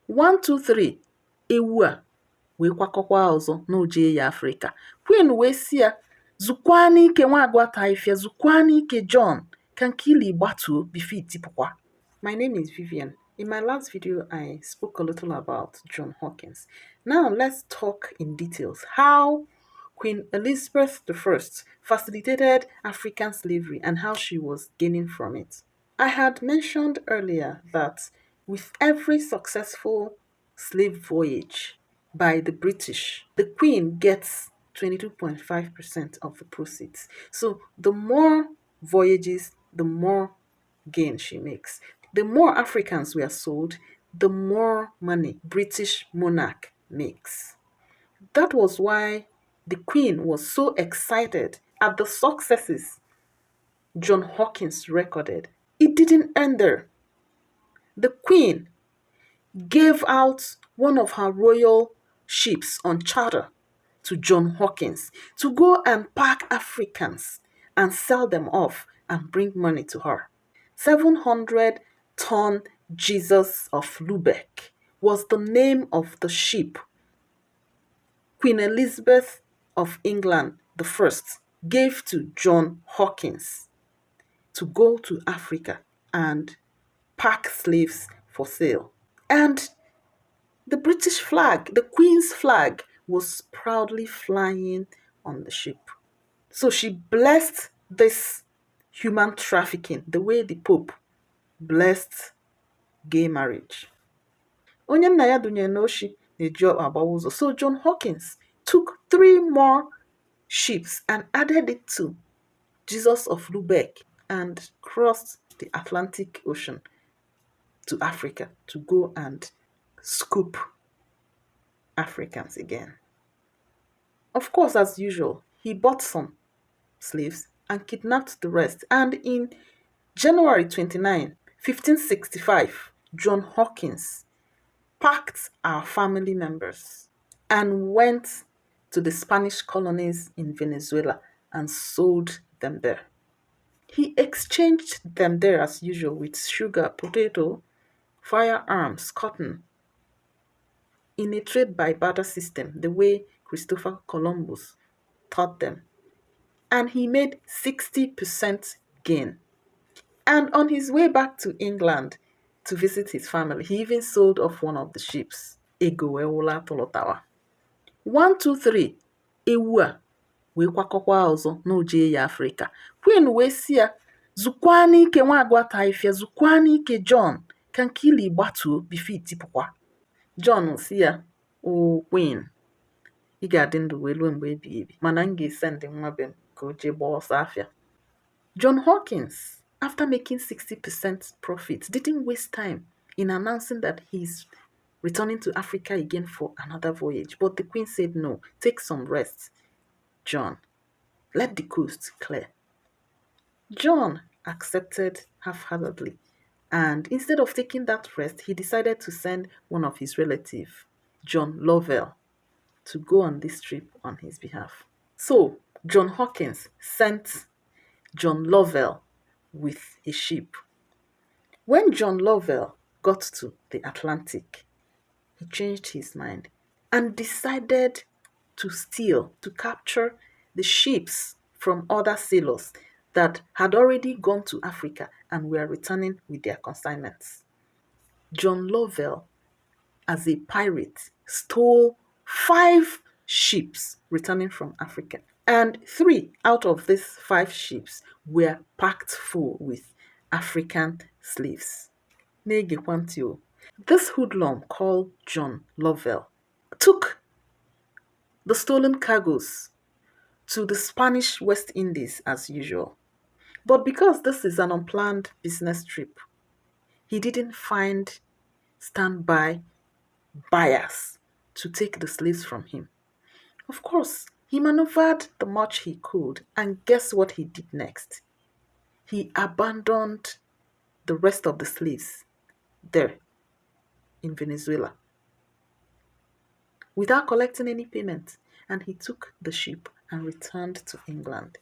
1, 2, 3, ewu a wee kwakọkwa ọzọ na oje ya Afrịka. Queen wee sị ya, zukwa n'ike nwa agwa Taifia, zukwa n'ike John, ka nke ili gbatuo before itipụkwa. My name is Vivian. In my last video, I spoke a little about John Hopkins. Now let's talk in details how Queen Elizabeth I facilitated African slavery and how she was gaining from it. I had mentioned earlier that with every successful slave voyage by the British, the Queen gets 22.5% of the proceeds. So the more voyages, the more gain she makes. The more Africans were sold, the more money British monarch makes. That was why the Queen was so excited at the successes John Hopkins recorded. It didn't end there. The Queen gave out one of her royal ships on charter to John Hopkins to go and pack Africans and sell them off and bring money to her. 700-ton Jesus of Lubeck was the name of the ship Queen Elizabeth of England I gave to John Hopkins to go to Africa and pack slaves for sale. And the British flag, the Queen's flag, was proudly flying on the ship. So she blessed this human trafficking the way the Pope blessed gay marriage. Onye nna ya dunyere n'oshi na-eji agbawa ụzọ. So John Hopkins took 3 more ships and added it to Jesus of Lubeck and crossed the Atlantic Ocean to Africa to go and scoop Africans again. Of course, as usual, he bought some slaves and kidnapped the rest. And in January 29, 1565, John Hopkins packed our family members and went to the Spanish colonies in Venezuela and sold them there. He exchanged them there as usual with sugar, potato, firearms, cotton, in a trade by barter system, the way Christopher Columbus taught them. And he made 60% gain. And on his way back to England to visit his family, he even sold off one of the ships. Ego ewola tolotawa. 1, 2, 3, ewu a wee kwakọkwa ọzọ na oje ya Afrịka. Queen wee sị ya, zukwa n'ike nwa agwa Taifia, zukwa n'ike John, ka nke ili gbatuo before itipụkwa. John sị ya, o Queen, ị ga-adị ndụ wee ruo mgbe ebighị ebi, mana m ga-esendị nwa be m ka o jee gbaa ọsọ afịa. John Hopkins, after making 60% profit, didn't waste time in announcing that he's returning to Africa again for another voyage. But the Queen said, no, take some rest, John. Let the coast clear. John accepted half-heartedly. And instead of taking that rest, he decided to send one of his relatives, John Lovell, to go on this trip on his behalf. So, John Hopkins sent John Lovell with a ship. When John Lovell got to the Atlantic, he changed his mind and decided to steal, to capture the ships from other sailors that had already gone to Africa and were returning with their consignments. John Lovell, as a pirate, stole 5 ships returning from Africa. And 3 out of these 5 ships were packed full with African slaves. This hoodlum called John Lovell took the stolen cargoes to the Spanish West Indies as usual. But because this is an unplanned business trip, he didn't find standby buyers to take the slaves from him. Of course, he maneuvered the much he could, and guess what he did next? He abandoned the rest of the slaves there in Venezuela without collecting any payment, and he took the ship and returned to England.